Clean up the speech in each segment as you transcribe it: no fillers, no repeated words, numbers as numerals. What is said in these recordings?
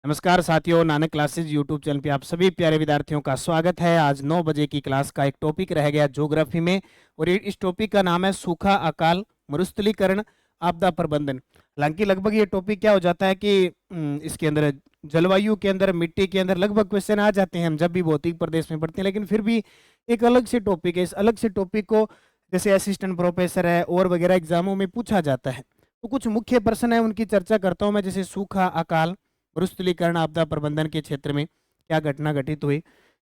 नमस्कार साथियों, Nanak classes YouTube channel पे आप सभी प्यारे विद्यार्थियों का स्वागत है। आज 9 बजे की क्लास का एक टॉपिक रह गया ज्योग्राफी में, और इस टॉपिक का नाम है सूखा, अकाल, मरुस्थलीकरण, आपदा प्रबंधन। हालांकि लगभग ये टॉपिक क्या हो जाता है कि इसके अंदर जलवायु के अंदर, मिट्टी के अंदर लगभग क्वेश्चन आ जाते हैं हम जब भी भौतिक प्रदेश में पढ़ते हैं, लेकिन फिर भी एक अलग से टॉपिक है। इस अलग से टॉपिक को जैसे असिस्टेंट प्रोफेसर है और वगैरह एग्जामों में पूछा जाता है, तो कुछ मुख्य प्रश्न है उनकी चर्चा करता हूँ मैं। जैसे सूखा, अकाल, मरुस्थलीकरण, आपदा प्रबंधन के क्षेत्र में क्या घटना घटित हुई।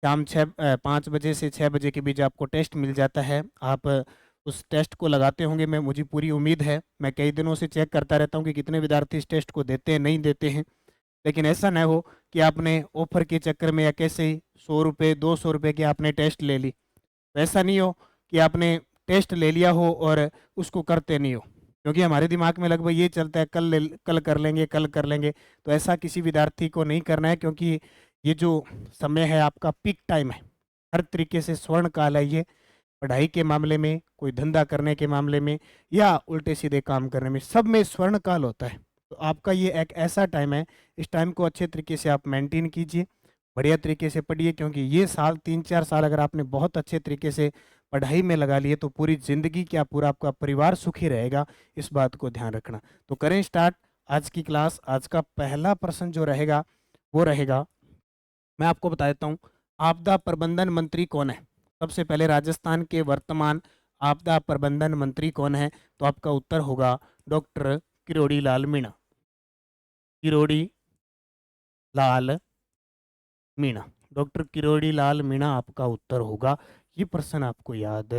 शाम 5 बजे से 6 बजे के बीच आपको टेस्ट मिल जाता है। आप उस टेस्ट को लगाते होंगे, मैं मुझे पूरी उम्मीद है। मैं कई दिनों से चेक करता रहता हूँ कि कितने विद्यार्थी इस टेस्ट को देते हैं, नहीं देते हैं। लेकिन ऐसा न हो कि आपने ऑफर के चक्कर में या कैसे ही 100 रुपये 200 रुपये के आपने टेस्ट ले ली। तो ऐसा नहीं हो कि आपने टेस्ट ले लिया हो और उसको करते नहीं हो, क्योंकि हमारे दिमाग में लगभग ये चलता है कल कर लेंगे, कल कर लेंगे। तो ऐसा किसी विद्यार्थी को नहीं करना है, क्योंकि ये जो समय है आपका पीक टाइम है, हर तरीके से स्वर्ण काल है ये। पढ़ाई के मामले में, कोई धंधा करने के मामले में, या उल्टे सीधे काम करने में, सब में स्वर्ण काल होता है। तो आपका ये एक ऐसा टाइम है, इस टाइम को अच्छे तरीके से आप मेंटेन कीजिए, बढ़िया तरीके से पढ़िए, क्योंकि ये साल 3-4 साल अगर आपने बहुत अच्छे तरीके से पढ़ाई में लगा लिए तो पूरी जिंदगी क्या, पूरा आपका परिवार सुखी रहेगा। इस बात को ध्यान रखना। तो करें स्टार्ट आज की क्लास। आज का पहला प्रश्न जो रहेगा वो रहेगा, मैं आपको बता देता हूँ, आपदा प्रबंधन मंत्री कौन है। सबसे पहले राजस्थान के वर्तमान आपदा प्रबंधन मंत्री कौन है, तो आपका उत्तर होगा डॉक्टर किरोड़ी लाल मीणा। किरोड़ी लाल मीणा, डॉक्टर किरोड़ी लाल मीणा आपका उत्तर होगा। ये प्रश्न आपको याद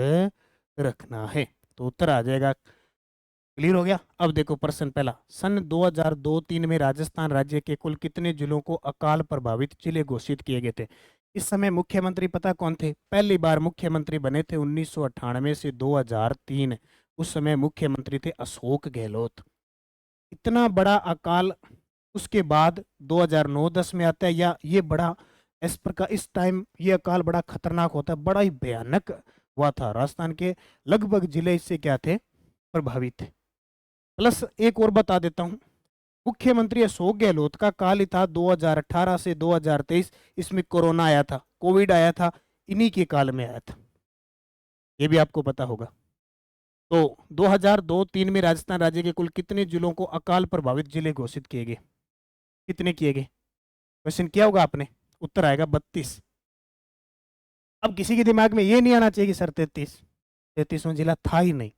रखना है। तो उत्तर आ जाएगा। क्लियर हो गया। अब देखो प्रश्न पहला, सन 2002-3 में राजस्थान राज्य के कुल कितने जिलों को अकाल प्रभावित जिले घोषित किए गए थे। इस समय मुख्यमंत्री पता कौन थे। पहली बार मुख्यमंत्री बने थे 1998 से 2003। उस समय मुख्यमंत्री थे अशोक गहलोत। इतना बड़ा अकाल उसके बाद 2009-10 में आता है, या ये बड़ा इस प्रकार इस टाइम ये अकाल बड़ा खतरनाक होता है, बड़ा ही भयानक हुआ था। राजस्थान के लगभग जिले इससे क्या थे, प्रभावित थे। प्लस एक और बता देता हूं, मुख्यमंत्री अशोक गहलोत का काल ही था 2018 से 2023। इसमें कोरोना आया था, कोविड आया था, इन्हीं के काल में आया था, ये भी आपको पता होगा। तो 2002-3 में राजस्थान राज्य के कुल कितने जिलों को अकाल प्रभावित जिले घोषित किए गए, कितने किए गए। क्वेश्चन किया होगा आपने, उत्तर आएगा 32। अब किसी के दिमाग में ये नहीं आना चाहिए कि सर 33वां जिला था ही नहीं,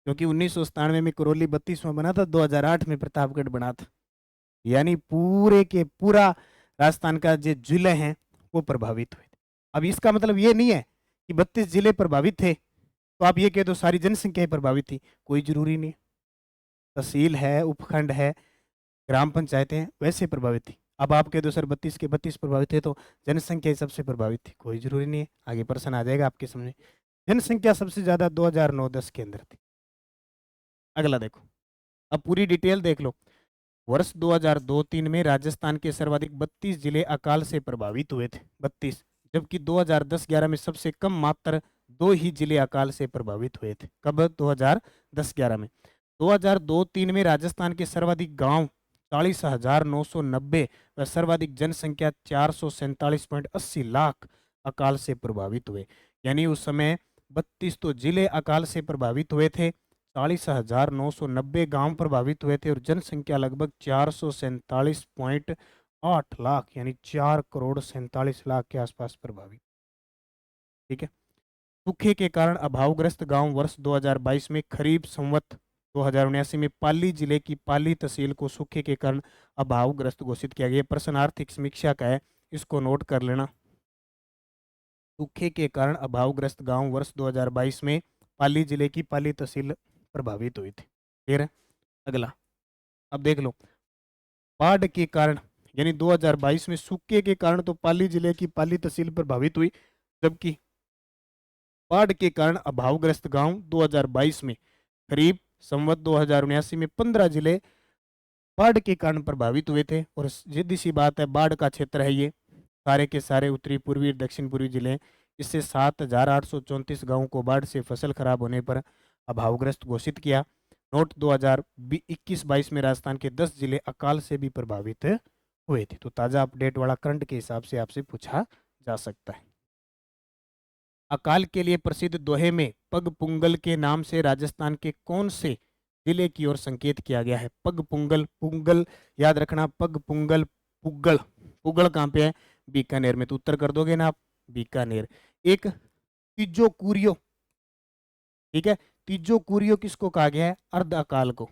क्योंकि 1997 में करौली 32वां बना था, 2008 में प्रतापगढ़ बना था। यानी पूरे के पूरा राजस्थान का जो जिले हैं वो प्रभावित हुए थे। अब इसका मतलब ये नहीं है कि 32 जिले प्रभावित थे तो आप ये कह दो सारी जनसंख्या प्रभावित थी, कोई जरूरी नहीं। तहसील है, उपखंड है, ग्राम पंचायतें वैसे प्रभावित थी। अब आप कह दो सर 32 के 32 प्रभावित थे तो जनसंख्या सबसे प्रभावित थी, कोई जरूरी नहीं है। आगे प्रश्न आ जाएगा आपके सामने। जनसंख्या सबसे ज्यादा 2009-10 के अंदर थी। अगला देखो, अब पूरी डिटेल देख लो। वर्ष 2002-3 में राजस्थान के सर्वाधिक 32 जिले अकाल से प्रभावित हुए थे, 32। जबकि 2010-11 में सबसे कम मात्र 2 ही जिले अकाल से प्रभावित हुए थे। कब, 2010-11 में। 2002-3 में राजस्थान के सर्वाधिक गांव 40,990 व सर्वाधिक जनसंख्या 447.80 लाख अकाल से प्रभावित हुए। यानी उस समय 32 तो जिले अकाल से प्रभावित हुए थे, 40,990 गांव प्रभावित हुए थे, और जनसंख्या लगभग 447.8 लाख यानी 4,47,00,000 के आसपास प्रभावित। ठीक है। सूखे के कारण अभावग्रस्त गांव वर्ष 2022 में खरीफ संवत 2079 में पाली जिले की पाली तहसील को सूखे के कारण अभावग्रस्त घोषित किया गया। प्रश्न आर्थिक समीक्षा का है, इसको नोट कर लेना। सूखे के कारण अभावग्रस्त गांव वर्ष 2022 में पाली जिले की पाली तहसील प्रभावित हुई थी। क्लियर है। अगला अब देख लो, बाढ़ के कारण, यानी 2022 में सूखे के कारण तो पाली जिले की पाली तहसील प्रभावित हुई, जबकि बाढ़ के कारण अभावग्रस्त गांव 2022 में करीब संवत 2079 में 15 जिले बाढ़ के कारण प्रभावित हुए थे। और सीधी सी बात है, बाढ़ का क्षेत्र है ये, सारे के सारे उत्तरी पूर्वी दक्षिण पूर्वी जिले। इससे 7,834 गांवों को बाढ़ से फसल खराब होने पर अभावग्रस्त घोषित किया। नोट 2021-22 में राजस्थान के 10 जिले अकाल से भी प्रभावित हुए थे। तो ताजा अपडेट वाला करंट के हिसाब से आपसे पूछा जा सकता है। अकाल के लिए प्रसिद्ध दोहे में पग पुंगल के नाम से राजस्थान के कौन से जिले की ओर संकेत किया गया है? पग पुंगल, पुंगल याद रखना, पग पुंगल, पुगल, पुगल कहाँ पे है? बीकानेर में। तो उत्तर कर दोगे ना आप, बीकानेर। एक तीजो कुरियो, ठीक है, तीजो कुरियो किसको कहा गया है? अर्ध अकाल को।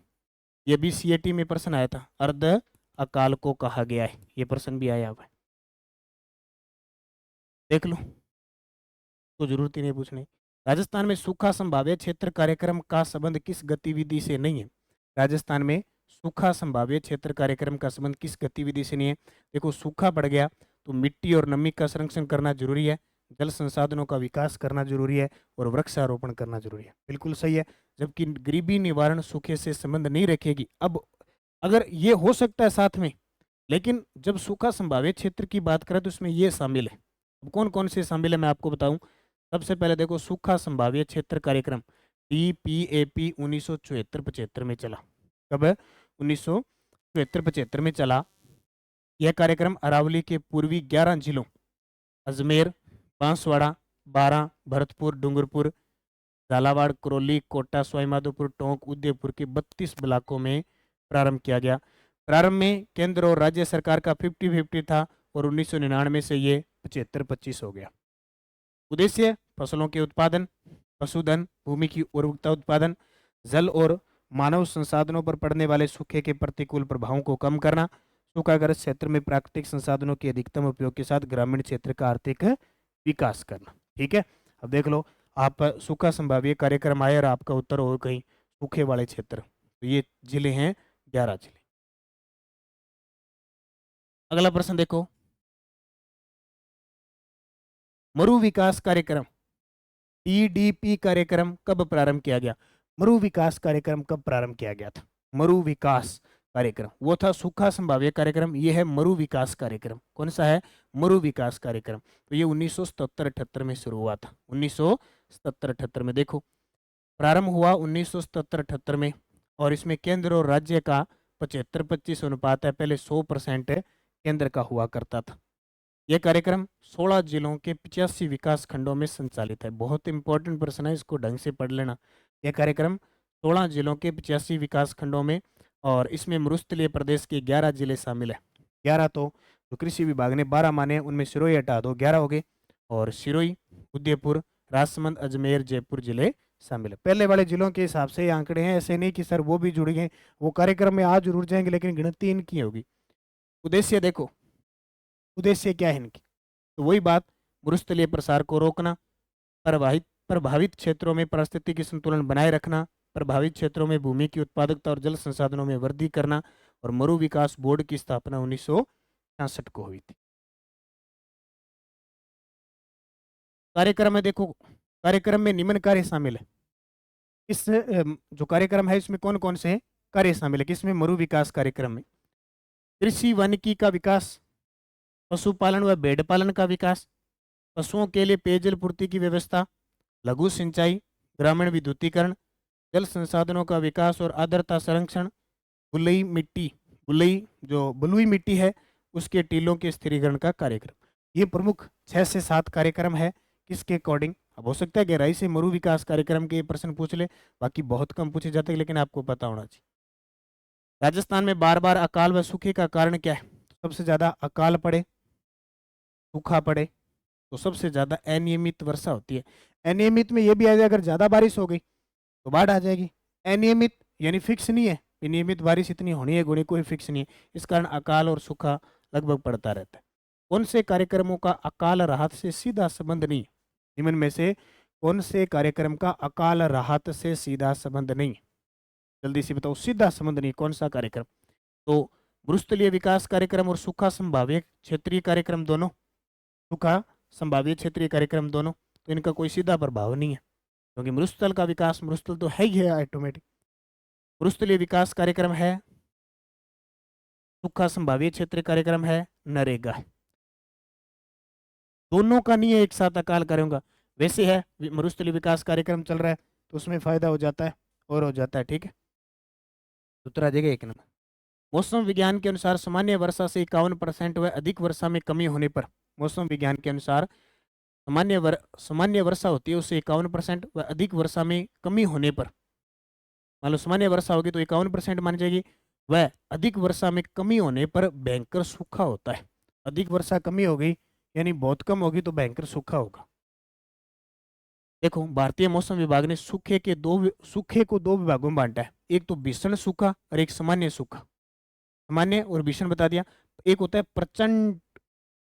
ये भी सीएटी में प्रश्न आया था, अर्ध अकाल को कहा गया है, ये प्रश्न भी आया हुआ है, देख लो, तो जरूरत ही नहीं पूछने। राजस्थान में सूखा संभाव्य क्षेत्र कार्यक्रम का संबंध किस गतिविधि से नहीं है? राजस्थान में सूखा संभाव्य क्षेत्र कार्यक्रम का संबंध किस गतिविधि से नहीं है? देखो, सूखा पड़ गया तो मिट्टी और नमी का संरक्षण करना जरूरी है, जल संसाधनों का विकास करना जरूरी है और वृक्षारोपण करना जरूरी है। बिल्कुल सही है। जबकि गरीबी निवारण सूखे से संबंध नहीं रखेगी। अब अगर ये हो सकता है साथ में, लेकिन जब सूखा संभाव्य क्षेत्र की बात करें तो इसमें ये शामिल है। अब कौन कौन से शामिल है मैं आपको बताऊं। सबसे पहले देखो, सूखा संभाव्य क्षेत्र कार्यक्रम TPAP 1974-75 में चला। कब है? 1974-75 में चला। यह कार्यक्रम अरावली के पूर्वी 11 जिलों अजमेर, बांसवाड़ा, बारां, भरतपुर, डूंगरपुर, झालावाड़, करौली, कोटा, सवाईमाधोपुर, टोंक, उदयपुर के 32 ब्लॉकों में प्रारंभ किया गया। प्रारंभ में केंद्र और राज्य सरकार का 50-50 था और 1999 से ये 75-25 हो गया। उद्देश्य फसलों के उत्पादन, पशुधन, भूमि की उर्वरता उत्पादन, जल और मानव संसाधनों पर पड़ने वाले सूखे के प्रतिकूल प्रभावों को कम करना, सूखाग्रस्त क्षेत्र में प्राकृतिक संसाधनों के अधिकतम उपयोग के साथ ग्रामीण क्षेत्र का आर्थिक विकास करना। ठीक है, अब देख लो, आप सूखा संभाव्य कार्यक्रम आए और आपका उत्तर हो कहीं सूखे वाले क्षेत्र। तो ये जिले हैं 11 जिले। अगला प्रश्न देखो, मरु विकास कार्यक्रम TDP कार्यक्रम कब प्रारंभ किया गया? मरु विकास कार्यक्रम कब प्रारंभ किया गया था? मरु विकास कार्यक्रम, वो था सूखा संभाव्य कार्यक्रम, ये है मरु विकास कार्यक्रम। कौन सा है? मरु विकास कार्यक्रम। तो ये 1977-78 में शुरू हुआ था। 1977-78 में देखो, प्रारंभ हुआ 1977-78 में और इसमें केंद्र और राज्य का 75-25 अनुपात है। पहले 100% केंद्र का हुआ करता था। यह कार्यक्रम 16 जिलों के 85 विकास खंडों में संचालित है। बहुत इंपॉर्टेंट प्रश्न है, इसको ढंग से पढ़ लेना। यह कार्यक्रम 16 जिलों के 85 विकास खंडों में, और इसमें मरुस्थलीय प्रदेश के 11 जिले शामिल है। 11 तो जो कृषि विभाग ने 12 माने, उनमें सिरोही हटा दो, 11 हो गए। और सिरोही, उदयपुर, राजसमंद, अजमेर, जयपुर जिले शामिल है। पहले वाले जिलों के हिसाब से ये आंकड़े हैं, ऐसे नहीं कि सर वो भी जुड़ गए, वो कार्यक्रम में आज जुड़ जाएंगे, लेकिन गिनती इनकी होगी। उद्देश्य देखो, उद्देश्य क्या है इनकी? तो वही बात, मरुस्थलीय प्रसार को रोकना, प्रभावित क्षेत्रों में पारिस्थितिकी संतुलन बनाए रखना, प्रभावित क्षेत्रों में भूमि की उत्पादकता और जल संसाधनों में वृद्धि करना। और मरु विकास बोर्ड की स्थापना 1966 को हुई थी। कार्यक्रम में देखो, कार्यक्रम में निम्न कार्य शामिल है। इस जो कार्यक्रम है इसमें कौन कौन से कार्य शामिल है? किसमें? मरु विकास कार्यक्रम में कृषि वानिकी का विकास, पशुपालन व भेड़ पालन का विकास, पशुओं के लिए पेयजल पूर्ति की व्यवस्था, लघु सिंचाई, ग्रामीण विद्युतीकरण, जल संसाधनों का विकास और आर्द्रता संरक्षण, बलुई मिट्टी, बलुई मिट्टी है उसके टीलों के स्थिरीकरण का कार्यक्रम। ये प्रमुख 6 से 7 कार्यक्रम है। किसके अकॉर्डिंग? अब हो सकता है गहराई से मरु विकास कार्यक्रम के प्रश्न पूछ ले, बाकी बहुत कम पूछे जाते हैं, लेकिन आपको पता होना चाहिए। राजस्थान में बार बार अकाल व सूखे का कारण क्या है? सबसे ज्यादा अकाल पड़े, सूखा पड़े, तो सबसे ज्यादा अनियमित वर्षा होती है। अनियमित में ये भी आ जाए, अगर ज्यादा बारिश हो गई तो बाढ़ आ जाएगी। अनियमित यानी फिक्स नहीं है, नियमित बारिश इतनी होनी है गुणी, कोई फिक्स नहीं है। इस कारण अकाल और सूखा लगभग पड़ता रहता है। कौन से कार्यक्रमों का अकाल राहत से सीधा संबंध नहीं है? निम्न में से कौन से कार्यक्रम का अकाल राहत से सीधा संबंध नहीं है? जल्दी से बताओ, सीधा संबंध नहीं, कौन सा कार्यक्रम? तो मरुस्थलीय विकास कार्यक्रम और सूखा संभाव्य क्षेत्रीय कार्यक्रम दोनों, सूखा संभाव्य क्षेत्रीय कार्यक्रम दोनों, तो इनका कोई सीधा प्रभाव नहीं है, क्योंकि मरुस्थल का विकास, मरुस्थल तो है ही है ऑटोमेटिक। मरुस्थलीय विकास कार्यक्रम है, सूखा संभाव्य क्षेत्रीय कार्यक्रम है, नरेगा है। दोनों का नहीं है एक साथ अकाल करूंगा। वैसे है मरुस्थलीय विकास कार्यक्रम चल रहा है तो उसमें फायदा हो जाता है और हो जाता है। ठीक है, उत्तर आ जाएगा 1 नंबर। मौसम विज्ञान के अनुसार सामान्य वर्षा से 51% व अधिक वर्षा में कमी होने पर, मौसम विज्ञान के अनुसार सामान्य वर्षा होती है उससे 51% व अधिक वर्षा में कमी होने पर, मान लो सामान्य वर्षा होगी तो 51% मानी जाएगी, वह अधिक वर्षा में कमी होने पर भयंकर सूखा होता है। अधिक वर्षा कमी हो गई यानी बहुत कम होगी तो भयंकर सूखा होगा। देखो भारतीय मौसम विभाग ने सूखे को दो विभागों में बांटा है, एक तो भीषण सूखा और एक सामान्य सूखा। सामान्य और भीषण बता दिया। एक होता है प्रचंड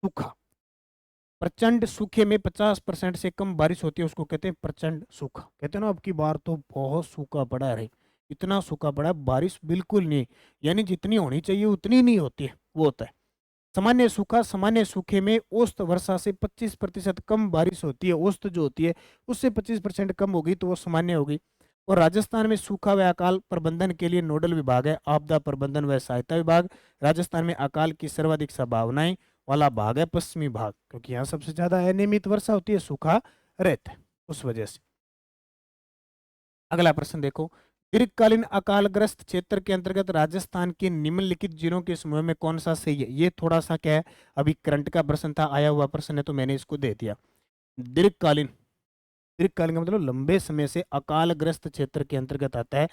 सूखा, प्रचंड सूखे में 50% से कम बारिश होती है उसको कहते हैं प्रचंड सूखा। कहते हैं ना अब की बार तो बहुत सूखा पड़ा है, इतना सूखा पड़ा है बारिश बिल्कुल नहीं, यानी जितनी होनी चाहिए उतनी नहीं होती है, वो होता है सामान्य सूखा। सामान्य सूखे में औसत वर्षा से 25% कम बारिश होती है, औसत जो होती है उससे 25% कम होगी तो वो सामान्य होगी। और राजस्थान में सूखा व अकाल प्रबंधन के लिए नोडल विभाग है आपदा प्रबंधन व सहायता विभाग। राजस्थान में अकाल की सर्वाधिक संभावनाएं वाला भाग है पश्चिमी भाग, क्योंकि यहाँ सबसे ज्यादा अनियमित वर्षा होती है, सूखा रहता है उस वजह से। अगला प्रश्न देखो, दीर्घकालीन अकालग्रस्त क्षेत्र के अंतर्गत राजस्थान के निम्नलिखित जिलों के समूह में कौन सा सही है। ये थोड़ा सा क्या है, अभी करंट का प्रश्न था, आया हुआ प्रश्न है तो मैंने इसको दे दिया। दीर्घकालीन, दीर्घकालीन का मतलब लंबे समय से अकालग्रस्त क्षेत्र के अंतर्गत आता है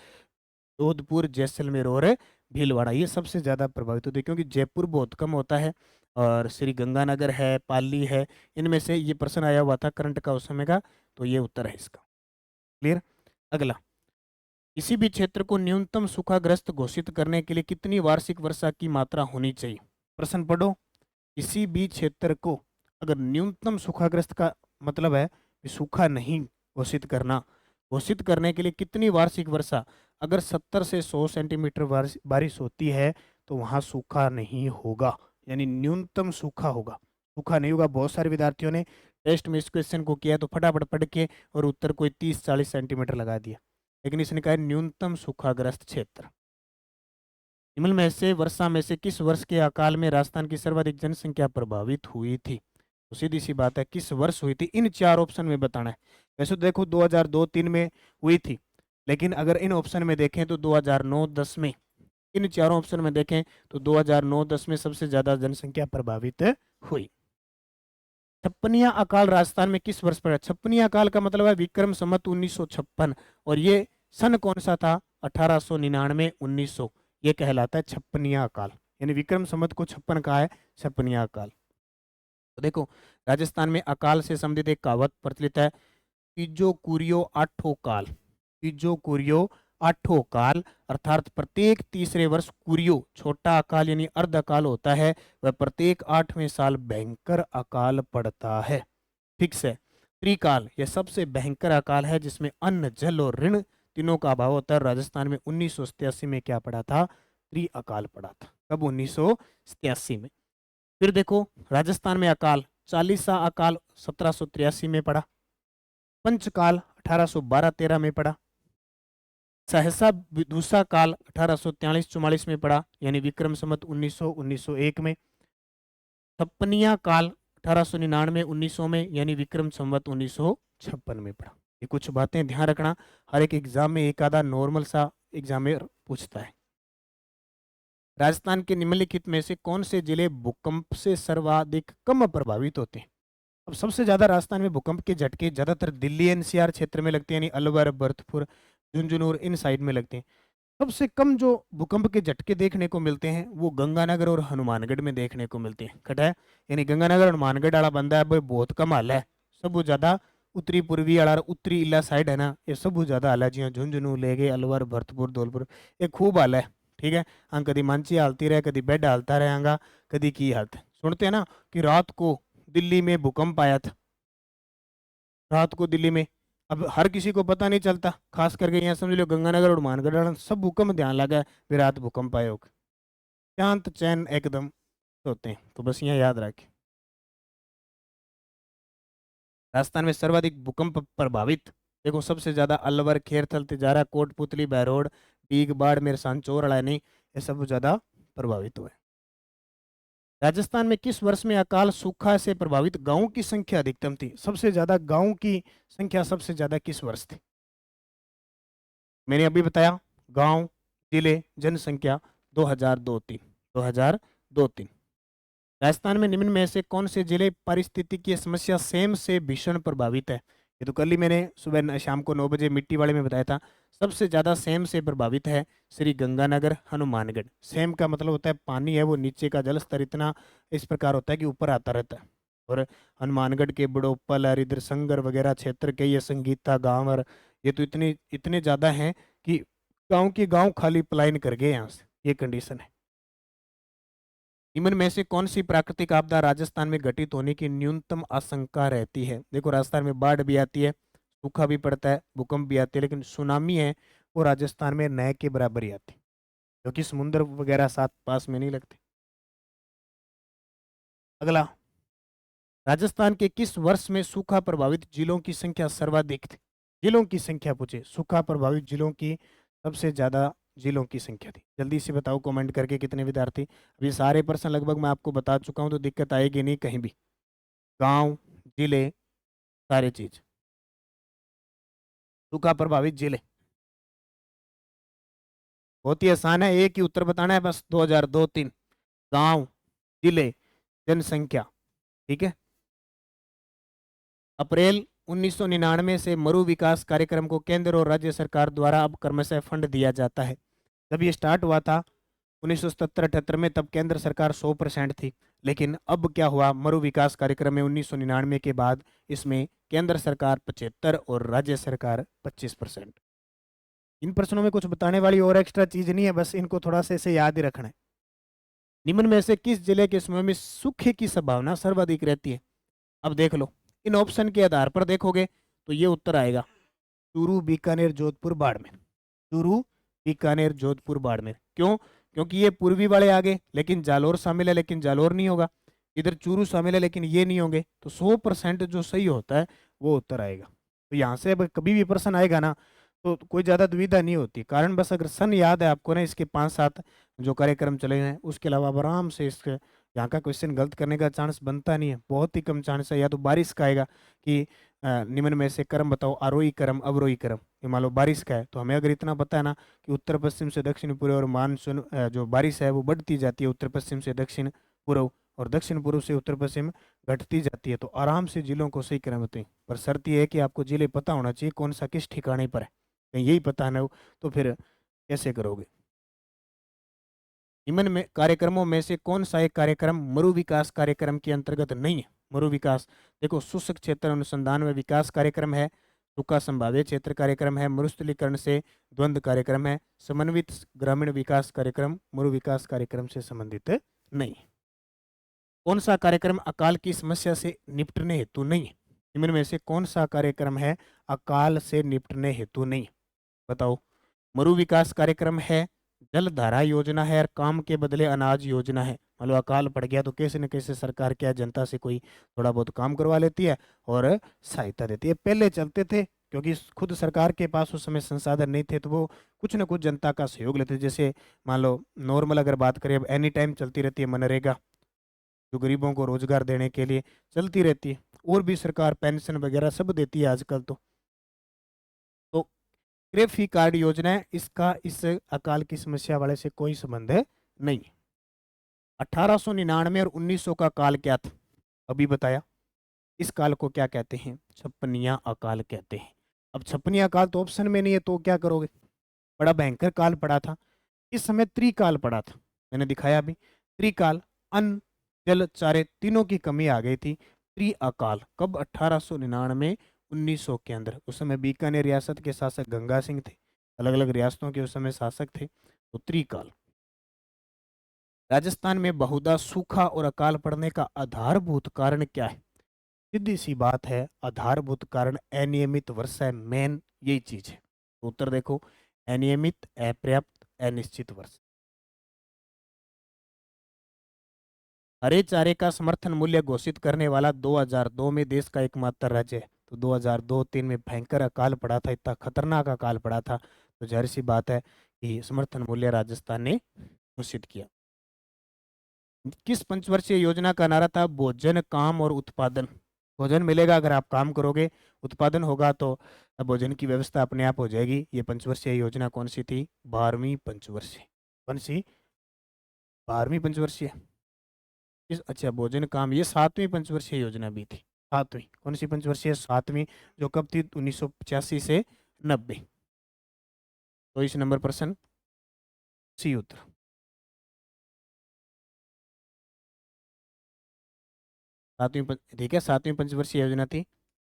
जोधपुर, जैसलमेर और भीलवाड़ा। ये सबसे ज्यादा प्रभावित होते हैं क्योंकि जयपुर बहुत कम होता है और श्री गंगानगर है, पाली है, इनमें से ये प्रश्न आया हुआ था करंट का उस समय का, तो ये उत्तर है इसका। क्लियर। अगला, किसी भी क्षेत्र को न्यूनतम सूखाग्रस्त घोषित करने के लिए कितनी वार्षिक वर्षा की मात्रा होनी चाहिए। प्रश्न पढ़ो, किसी भी क्षेत्र को अगर न्यूनतम सूखाग्रस्त का मतलब है कि सूखा नहीं घोषित करना, घोषित करने के लिए कितनी वार्षिक वर्षा, अगर 70 से 100 सेंटीमीटर बारिश होती है तो वहाँ सूखा नहीं होगा, यानी न्यूनतम सूखा होगा, सूखा नहीं होगा। बहुत सारे विद्यार्थियों ने टेस्ट में इस क्वेश्चन को किया तो फटाफट पढ़ के और उत्तर कोई 30-40 सेंटीमीटर लगा दिया, लेकिन इसने कहा न्यूनतम सूखाग्रस्त क्षेत्र। निम्न में से वर्षा में से किस वर्ष के अकाल में राजस्थान की सर्वाधिक जनसंख्या प्रभावित हुई थी। तो सीधी सी बात है किस वर्ष हुई थी, इन चार ऑप्शन में बताना है। वैसे तो देखो 2002-3 में हुई थी, लेकिन अगर इन ऑप्शन में देखें तो 2009-10 में, इन चारों ऑप्शन में देखें तो 2009-10 में सबसे ज्यादा जनसंख्या प्रभावित हुई। छप्पनिया अकाल राजस्थान में किस वर्ष पड़ा। छप्पनिया अकाल का मतलब है विक्रम संवत 1956, और ये सन कौन सा था, 1899 1900, ये कहलाता है छप्पनिया अकाल, यानी विक्रम संवत को 56 कहा है छप्पनिया अकाल। तो देखो राजस्थान में अकाल से संबंधित एक कहावत प्रचलित है, तीजो कुरियो आठो काल। तीजो कुरियो आठो काल, अर्थात प्रत्येक तीसरे वर्ष कुरियो छोटा अकाल यानी अर्ध अकाल होता है, वह प्रत्येक 8वें साल भयंकर अकाल पड़ता है। फिक्स है। त्रिकाल यह सबसे भयंकर अकाल है जिसमें अन्न, जल और ऋण तीनों का अभाव होता है। राजस्थान में 1987 में क्या पड़ा था, त्रि अकाल पड़ा था। कब, 1987 में। फिर देखो राजस्थान में अकाल, चालीसा अकाल 1783 में पड़ा, पंचकाल 1812-13 में पड़ा, सहसा विदुषा काल 1843-44 में पड़ा यानी विक्रम संवत 1900-1901 में, छप्पनिया काल 1899-1900 में यानी विक्रम संवत 1956 में पड़ा। ये कुछ बातें ध्यान रखना, हर एक एग्जाम में एक आधा नॉर्मल सा एग्जाम में पूछता है। राजस्थान के निम्नलिखित में से कौन से जिले भूकंप से सर्वाधिक कम प्रभावित होते हैं। अब सबसे ज्यादा राजस्थान में भूकंप के झटके ज्यादातर दिल्ली एनसीआर क्षेत्र में लगते हैं, यानी अलवर, भरतपुर, झुंझुनू इन साइड में लगते हैं। सबसे कम जो भूकंप के झटके देखने को मिलते हैं वो गंगानगर और हनुमानगढ़ में देखने को मिलते हैं। कटा है, यानी गंगानगर हनुमानगढ़ वाला बंदा है भाई बहुत कम हाल है, सब ज्यादा उत्तरी पूर्वी वाला उत्तरी इला साइड है ना, ये सब ज्यादा हाल है, जी झुंझुनू ले गए, अलवर, भरतपुर, धौलपुर, ये खूब हाल है। ठीक है, हाँ कभी मांची हालती रहे, कभी बेड हालता रहेगा, कभी की हालत। सुनते हैं ना कि रात को दिल्ली में भूकंप आया था, रात को दिल्ली में। अब हर किसी को पता नहीं चलता, खास करके यहाँ समझ लो गंगानगर और मानगढ़ सब भूकंप ध्यान लगा है, फिर रात भूकंप आयोग शांत चैन एकदम सोते हैं। तो बस यहाँ याद रखें, राजस्थान में सर्वाधिक भूकंप प्रभावित देखो सबसे ज्यादा अलवर, खेरथल, तिजारा, कोटपुतली, बहरोड, डीग, बाड़मेर, सांचौर, अड़ानी, ये सब ज्यादा प्रभावित हुए। राजस्थान में किस वर्ष में अकाल सूखा से प्रभावित गांवों की संख्या अधिकतम थी। सबसे ज्यादा गांवों की संख्या सबसे ज्यादा किस वर्ष थी। मैंने अभी बताया गांव, जिले, जनसंख्या, 2002-3 2002-3। राजस्थान में निम्न में से कौन से जिले पारिस्थितिकीय समस्या सेम से भीषण प्रभावित है? ये तो कल ही मैंने सुबह शाम को 9 बजे मिट्टी वाले में बताया था। सबसे ज्यादा सेम से प्रभावित है श्री गंगानगर, हनुमानगढ़। सेम का मतलब होता है पानी है वो नीचे का जल स्तर इतना इस प्रकार होता है कि ऊपर आता रहता है। और हनुमानगढ़ के बड़ोपल और इधर संगर वगैरह क्षेत्र के ये संगीता गांव और ये तो इतने इतने ज्यादा हैं कि गांव के गांव खाली पलायन कर गए यहाँ से, ये कंडीशन है। निम्न में से कौन सी प्राकृतिक आपदा राजस्थान में घटित होने की न्यूनतम आशंका रहती है? देखो राजस्थान में बाढ़ भी आती है, सूखा भी पड़ता है, भूकंप भी आती है, लेकिन सुनामी है वो राजस्थान में नए के बराबर ही आती है, क्योंकि समुद्र वगैरह साथ पास में नहीं लगते। अगला, राजस्थान के किस वर्ष में सूखा प्रभावित जिलों की संख्या सर्वाधिक थी? जिलों की संख्या पूछे, सूखा प्रभावित जिलों की सबसे ज्यादा जिलों की संख्या थी। जल्दी से बताओ कमेंट करके कितने विद्यार्थी। अभी सारे प्रश्न लगभग मैं आपको बता चुका हूं, तो दिक्कत आएगी नहीं कहीं भी। गांव, जिले, सारे चीज। सूखा प्रभावित जिले बहुत ही आसान है, एक ही उत्तर बताना है बस, 2002-3। गांव, जिले, जनसंख्या। ठीक है। अप्रैल 1999 से मरु विकास कार्यक्रम को केंद्र और राज्य सरकार द्वारा अब क्रमशः फंड दिया जाता है। जब ये स्टार्ट हुआ था 1977-78 में, तब केंद्र सरकार 100% थी। लेकिन अब क्या हुआ, मरु विकास कार्यक्रम में 1999 के बाद इसमें केंद्र सरकार 75 और राज्य सरकार 25%। इन प्रश्नों में कुछ बताने वाली और एक्स्ट्रा चीज नहीं है, बस इनको थोड़ा सा ऐसे याद ही रखना है। निम्न में से किस जिले के समय में सूखे की संभावना सर्वाधिक रहती है? अब देख लो, इन ऑप्शन के आधार पर देखोगे तो ये उत्तर आएगा चूरू, बीकानेर, जोधपुर, बाड़मेर। चूरू, बीकानेर, जोधपुर, बाड़मेर। क्यों? क्योंकि ये पूर्वी वाले आ गए, लेकिन जालोर शामिल है, लेकिन जालोर नहीं होगा। इधर चूरू शामिल है, लेकिन ये नहीं होंगे। तो 100% जो सही होता है वो उत्तर आएगा। तो यहाँ से अब कभी भी प्रश्न आएगा ना, तो कोई ज़्यादा दुविधा नहीं होती। कारण बस अगर सन याद है आपको ना, इसके 5-7 जो कार्यक्रम चले हैं, उसके अलावा आप आराम से इसके यहाँ का क्वेश्चन गलत करने का चांस बनता नहीं है, बहुत ही कम चांस है। या तो बारिश का आएगा कि निम्न में से क्रम बताओ, आरोही क्रम, अवरोही क्रम। ये मान लो बारिश का है, तो हमें अगर इतना पता है ना कि उत्तर पश्चिम से दक्षिण पूर्व और मानसून जो बारिश है वो बढ़ती जाती है, उत्तर पश्चिम से दक्षिण पूर्व और दक्षिण पूर्व से उत्तर पश्चिम घटती जाती है, तो आराम से जिलों को सही क्रम होते हैं। पर शर्त यह है कि आपको जिले पता होना चाहिए कौन सा किस ठिकाने पर है। कहीं यही पता ना हो तो फिर कैसे करोगे? निम्न में कार्यक्रमों में से कौन सा एक कार्यक्रम मरु विकास कार्यक्रम के अंतर्गत नहीं है? मरु विकास, देखो, शुष्क क्षेत्र अनुसंधान व विकास कार्यक्रम है, सूखा संभाव्य क्षेत्र कार्यक्रम है, मरुस्थलीकरण से द्वंद्व कार्यक्रम है, समन्वित ग्रामीण विकास कार्यक्रम मरु विकास कार्यक्रम से संबंधित नहीं है। कौन सा कार्यक्रम अकाल की समस्या से निपटने हेतु नहीं है? निम्न में से कौन सा कार्यक्रम है अकाल से निपटने हेतु नहीं? बताओ। मरु विकास कार्यक्रम है, जलधारा योजना है, और काम के बदले अनाज योजना है। मान लो अकाल पड़ गया तो कैसे न कैसे सरकार क्या जनता से कोई थोड़ा बहुत काम करवा लेती है और सहायता देती है। पहले चलते थे क्योंकि खुद सरकार के पास उस समय संसाधन नहीं थे, तो वो कुछ न कुछ जनता का सहयोग लेते। जैसे मान लो नॉर्मल अगर बात करें, अब एनी टाइम चलती रहती है मनरेगा, जो गरीबों को रोजगार देने के लिए चलती रहती है। और भी सरकार पेंशन वगैरह सब देती है आजकल। तो क्रेफी कार्ड योजना है, इसका इस अकाल की समस्या वाले से कोई संबंध नहीं है। 1899 और 1900 का काल क्या था? अभी बताया। इस काल को क्या कहते हैं? छप्पनिया अकाल कहते हैं। अब छप्पनिया अकाल तो ऑप्शन में नहीं है, तो क्या करोगे? बड़ा भयंकर काल पड़ा था। इस समय त्रिकाल पड़ा था, मैंने दिखाया अभी। त्रिकाल, अन्न, जल, चारे तीनों की कमी आ गई थी। त्रि अकाल कब? 1899 1900 के अंदर। उस समय बीकानेर रियासत के शासक गंगा सिंह थे, अलग अलग रियासतों के उस समय शासक थे। तो त्रिकाल। राजस्थान में बहुधा सूखा और अकाल पड़ने का आधारभूत कारण क्या है? सीधी सी बात है, आधारभूत कारण अनियमित वर्षा है। मेन यही चीज है। तो उत्तर देखो, अनियमित, अपर्याप्त, अनिश्चित वर्षा। हरे चारे का समर्थन मूल्य घोषित करने वाला 2002 में देश का एकमात्र राज्य है। तो 2002-3 में भयंकर अकाल पड़ा था, इतना खतरनाक अकाल पड़ा था, तो जाहिर सी बात है कि समर्थन मूल्य राजस्थान ने घोषित किया। किस पंचवर्षीय योजना का नारा था? भोजन, काम और उत्पादन। भोजन मिलेगा अगर आप काम करोगे, उत्पादन होगा तो भोजन की व्यवस्था अपने आप हो जाएगी। ये पंचवर्षीय योजना कौन सी थी? 12वीं पंचवर्षीय। कौन सी? 12वीं पंचवर्षीय, इस अच्छा भोजन काम, ये 7वीं पंचवर्षीय योजना भी थी। 7वीं कौन सी पंचवर्षीय? 7वीं, जो कब थी? 1985 से 90। तो इस नंबर प्रश्न सी उत्तर। ठीक है, 7वीं पंचवर्षीय योजना थी।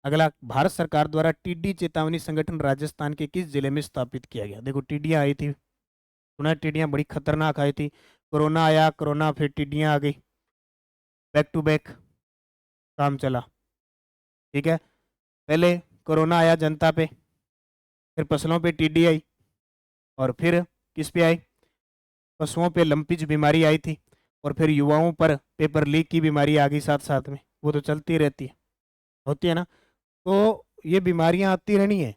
अगला, भारत सरकार द्वारा टिड्डी चेतावनी संगठन राजस्थान के किस जिले में स्थापित किया गया? देखो टिड्डियां आई थी, सुना है टिड्डियां बड़ी खतरनाक आई थी। कोरोना आया, कोरोना फिर टिड्डियां आ गई, बैक टू बैक काम चला। ठीक है, पहले कोरोना आया जनता पे, फिर फसलों पे टिड्डी आई, और फिर किस पे आई? पशुओं पे लंपिज बीमारी आई थी, और फिर युवाओं पर पेपर लीक की बीमारी आ गई साथ साथ में। वो तो चलती रहती है, होती है ना। तो ये बीमारियां आती रहनी है,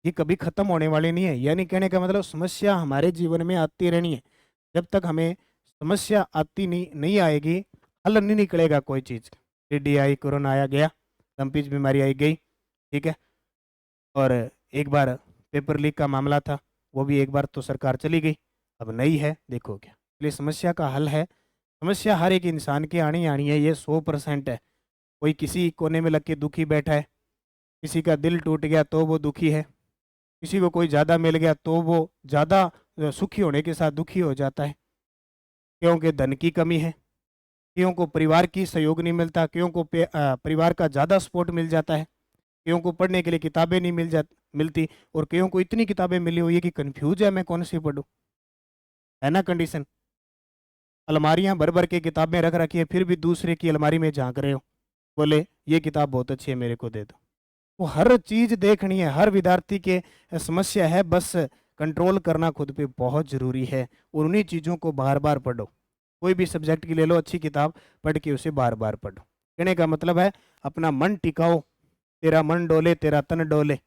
ये कभी खत्म होने वाली नहीं है। यानी कहने का मतलब समस्या हमारे जीवन में आती रहनी है। जब तक हमें समस्या आती नहीं आएगी, हल नहीं निकलेगा कोई चीज़। टिड्डी आई, कोरोना आया गया, लंपीज बीमारी आई गई, ठीक है। और एक बार पेपर लीक का मामला था, वो भी एक बार तो सरकार चली गई, अब नई है, देखो क्या। इसलिए समस्या का हल है, समस्या हर एक इंसान की आनी आनी है, ये 100% है। कोई किसी कोने में लग के दुखी बैठा है, किसी का दिल टूट गया तो वो दुखी है, किसी को कोई ज़्यादा मिल गया तो वो ज़्यादा सुखी होने के साथ दुखी हो जाता है। क्योंकि धन की कमी है, क्यों को परिवार की सहयोग नहीं मिलता, क्यों को परिवार का ज़्यादा सपोर्ट मिल जाता है, क्यों को पढ़ने के लिए किताबें नहीं मिलती, और क्यों को इतनी किताबें मिली हुई है कि कंफ्यूज है मैं कौन सी पढ़ूँ, है ना कंडीशन। अलमारियां भर भर के किताबें रख रखी है, फिर भी दूसरे की अलमारी में झांक रहे हो, बोले ये किताब बहुत अच्छी है मेरे को दे दो। वो हर चीज देखनी है, हर विद्यार्थी के समस्या है, बस कंट्रोल करना खुद पे बहुत जरूरी है, और उन्हीं चीजों को बार बार पढ़ो। कोई भी सब्जेक्ट की ले लो अच्छी किताब, पढ़ के उसे बार बार पढ़ो। कहने का मतलब है अपना मन टिकाओ, तेरा मन डोले तेरा तन डोले,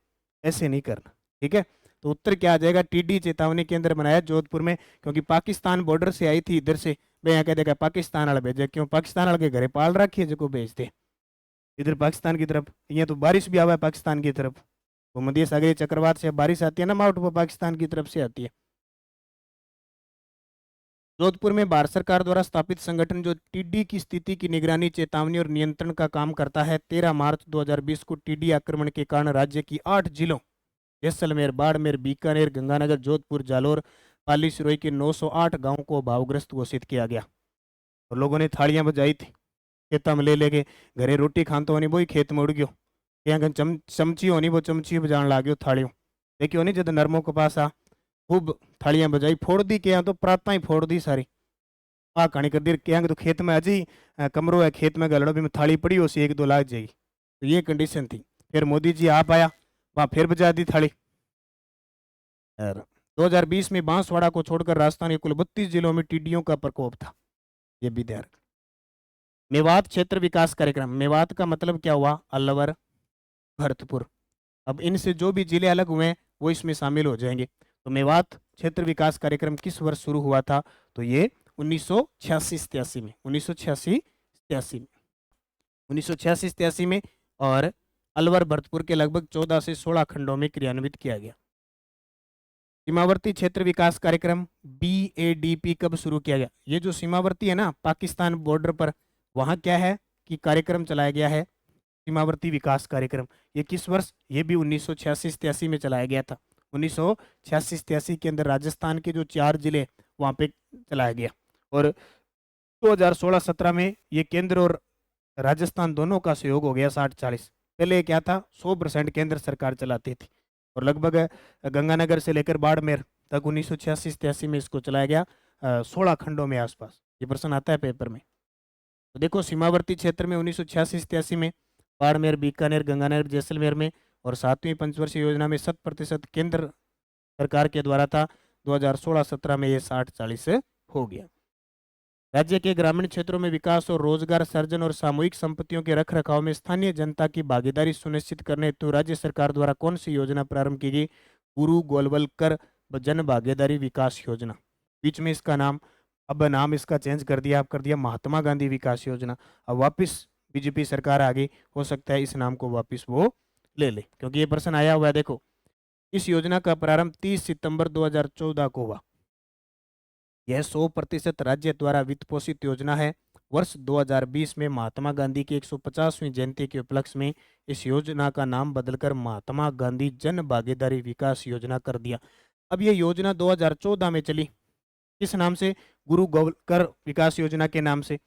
ऐसे नहीं करना। ठीक है, तो उत्तर क्या आ जाएगा? टिड्डी चेतावनी केंद्र बनाया जोधपुर में, क्योंकि पाकिस्तान बॉर्डर से आई थी इधर से। मैं यहाँ कह देगा पाकिस्तान वाले भेजे, क्यों? पाकिस्तान वाले के घरे पाल रखी है जो को भेजते इधर पाकिस्तान की तरफ। यहाँ तो बारिश भी आवा है पाकिस्तान की तरफ, वो मध्य सागरीय चक्रवात से बारिश आती है ना माउंट, वो पाकिस्तान की तरफ से आती है। जोधपुर में भारत सरकार द्वारा स्थापित संगठन जो टिड्डी की स्थिति की निगरानी, चेतावनी और नियंत्रण का काम करता है। 13 मार्च 2020 को टिड्डी आक्रमण के कारण राज्य की 8 जिलों जैसलमेर, बाड़मेर, बीकानेर, गंगानगर, जोधपुर, जालोर, पाली, सिरोही के 908 गांवों को भावग्रस्त घोषित किया गया। और लोगों ने थालियां बजाई थी, खेता में ले लेके घरे रोटी खान होनी, वही खेत में उड़ गयो। यहाँ चमची होनी, वो चमची बजान ला गयो थालियों। देखियो नहीं, जब नरमों के पास आ खूब थालियां बजाई, फोड़ दी क्या तो प्रार्थना ही फोड़ दी सारी। आ कहानी कर दी क्या तो खेत में अजी कमरो है, खेत में गलड़ो भी में थाली पड़ी हो सी, 1-2 लाख जाएगी। तो ये कंडीशन थी। फिर मोदी जी आप आया, वहाँ फिर बजा दी थाली। और 2020 में बांसवाड़ा को छोड़कर राजस्थान के कुल 32 जिलों में टिड्डियों का प्रकोप था। ये भी ध्यान। मेवात क्षेत्र विकास कार्यक्रम, मेवात का मतलब क्या हुआ? अलवर, भरतपुर। अब इनसे जो भी जिले अलग हुए हैं वो इसमें शामिल हो जाएंगे। तो मेवात क्षेत्र विकास कार्यक्रम किस वर्ष शुरू हुआ था? तो ये 1986-87 में, 1986-87 में, 1986-87 में। और अलवर भरतपुर के लगभग 14 से 16 खंडों में क्रियान्वित किया गया। सीमावर्ती क्षेत्र विकास कार्यक्रम BADP कब शुरू किया गया? ये जो सीमावर्ती है ना पाकिस्तान बॉर्डर पर, वहाँ क्या है कि कार्यक्रम चलाया गया है सीमावर्ती विकास कार्यक्रम। ये किस वर्ष? ये भी 1986-87 में चलाया गया था। 1986-87 के अंदर राजस्थान के जो 4 जिले वहाँ पे चलाया गया। और 2016-17 में ये केंद्र और राजस्थान दोनों का सहयोग हो गया 60-40। पहले क्या था? 100% केंद्र सरकार चलाती थी, और लगभग गंगानगर से लेकर बाड़मेर तक 1986-87 में इसको चलाया गया 16 खंडों में आसपास। ये प्रश्न आता है पेपर में। तो देखो सीमावर्ती क्षेत्र में 1986-87 में बाड़मेर, बीकानेर, गंगानगर, जैसलमेर में, और 7वीं पंचवर्षीय योजना में 100% केंद्र सरकार के द्वारा था। 2016-17 में ये 60-40 हो गया। राज्य के ग्रामीण क्षेत्रों में विकास और रोजगार सृजन और सामूहिक संपत्तियों के रखरखाव में स्थानीय जनता की भागीदारी सुनिश्चित करने हेतु राज्य सरकार द्वारा कौन सी योजना प्रारंभ की गई? गुरु गोलवलकर जन भागीदारी विकास योजना। बीच में इसका नाम, अब नाम इसका चेंज कर दिया, अब कर दिया महात्मा गांधी विकास योजना। अब वापस बीजेपी सरकार आ गई, हो सकता है इस नाम को वापस वो ले ले, क्योंकि ये प्रश्न आया हुआ है। देखो इस योजना का प्रारंभ 30 सितंबर 2014 को हुआ। यह 100% राज्य द्वारा वित्त पोषित योजना है। वर्ष 2020 में महात्मा गांधी की 150वीं जयंती के उपलक्ष्य में इस योजना का नाम बदलकर महात्मा गांधी जन भागीदारी विकास योजना कर दिया। अब ये योजना 2014 में चली, किस नाम से? गुरु गोलकर विकास योजना के नाम से।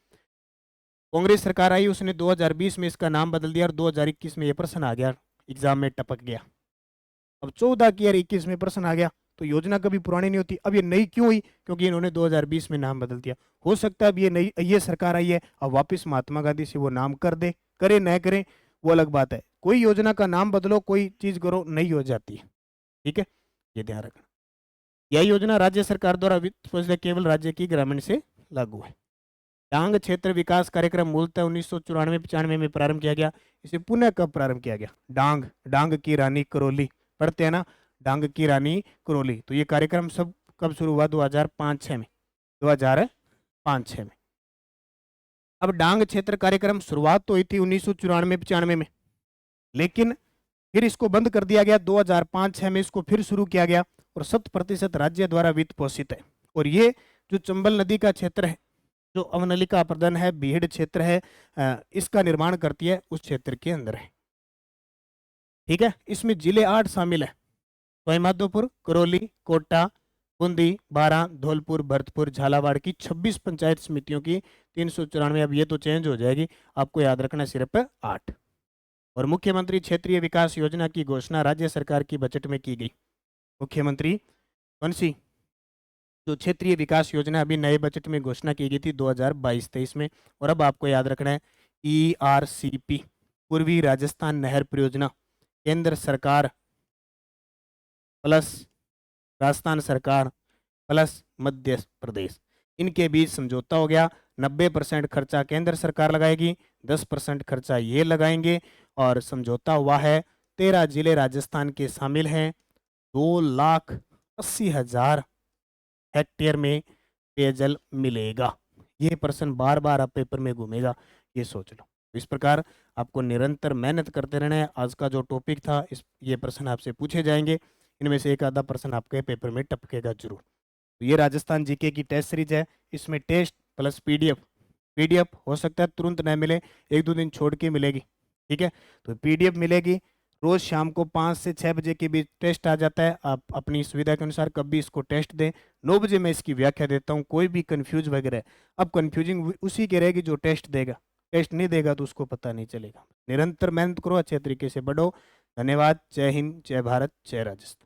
कांग्रेस सरकार आई, उसने 2020 में इसका नाम बदल दिया और 2021 में ये प्रश्न आ गया, एग्जाम में टपक गया। अब 14 की और 21 में प्रश्न आ गया, तो योजना कभी पुरानी नहीं होती। अब ये नई क्यों हुई? क्योंकि इन्होंने 2020 में नाम बदल दिया। हो सकता है अब ये सरकार आई है, अब वापस महात्मा गांधी से वो नाम कर दे, करे न करे वो अलग बात है। कोई योजना का नाम बदलो, कोई चीज करो, नहीं हो जाती है। ठीक है, ये ध्यान रखना। यह योजना राज्य सरकार द्वारा वित्त पोषित केवल राज्य की ग्रामीण से लागू है। डांग क्षेत्र विकास कार्यक्रम मूलतः 1994-95 में प्रारंभ किया गया। इसे पुनः कब प्रारंभ किया गया? डांग की रानी करौली पढ़ते हैं ना, डांग की रानी करौली। तो ये कार्यक्रम सब कब शुरू हुआ? 2005-6 में। 2005-6 में। अब डांग क्षेत्र कार्यक्रम शुरुआत तो हुई थी 1994-95 में, लेकिन फिर इसको बंद कर दिया गया। 2005-6 में इसको फिर शुरू किया गया और 100% राज्य द्वारा वित्त पोषित है। और ये जो चंबल नदी का क्षेत्र है, जो अवनलिका प्रदन है, बीहड़ क्षेत्र है, इसका निर्माण करती है, उस क्षेत्र के अंदर है। ठीक है, इसमें जिले 8 शामिल है: सवाईमाधोपुर, करौली, कोटा, बूंदी, बारां, धौलपुर, भरतपुर, झालावाड़ की 26 पंचायत समितियों की 394। अब ये तो चेंज हो जाएगी, आपको याद रखना सिर्फ 8। और मुख्यमंत्री क्षेत्रीय विकास योजना की घोषणा राज्य सरकार की बजट में की गई। मुख्यमंत्री कौन सी? जो क्षेत्रीय विकास योजना अभी नए बजट में घोषणा की गई थी 2022-23 में। और अब आपको याद रखना है ERCP, पूर्वी राजस्थान नहर परियोजना, केंद्र सरकार प्लस राजस्थान सरकार प्लस मध्य प्रदेश, इनके बीच समझौता हो गया। 90% खर्चा केंद्र सरकार लगाएगी, 10% खर्चा ये लगाएंगे। और समझौता हुआ है, 13 जिले राजस्थान के शामिल हैं। 2,80,000 हेक्टेयर में पेयजल मिलेगा। ये प्रश्न बार बार आप पेपर में घूमेगा, ये सोच लो। इस प्रकार आपको निरंतर मेहनत करते रहना है। आज का जो टॉपिक था, ये प्रश्न आपसे पूछे जाएंगे, इनमें से एक आधा प्रश्न आपके पेपर में टपकेगा जरूर। तो ये राजस्थान जीके की टेस्ट सीरीज है, इसमें टेस्ट प्लस पीडीएफ हो सकता है तुरंत न मिले, 1-2 दिन छोड़ के मिलेगी। ठीक है, तो पीडीएफ मिलेगी। रोज शाम को 5 से 6 बजे के बीच टेस्ट आ जाता है। आप अपनी सुविधा के अनुसार कभी इसको टेस्ट दें। 9 बजे मैं इसकी व्याख्या देता हूँ। कोई भी कंफ्यूज वगैरह, अब कंफ्यूजिंग उसी के रहेगी जो टेस्ट देगा। टेस्ट नहीं देगा तो उसको पता नहीं चलेगा। निरंतर मेहनत करो, अच्छे तरीके से बढ़ो। धन्यवाद। जय हिंद, जय भारत, जय राजस्थान।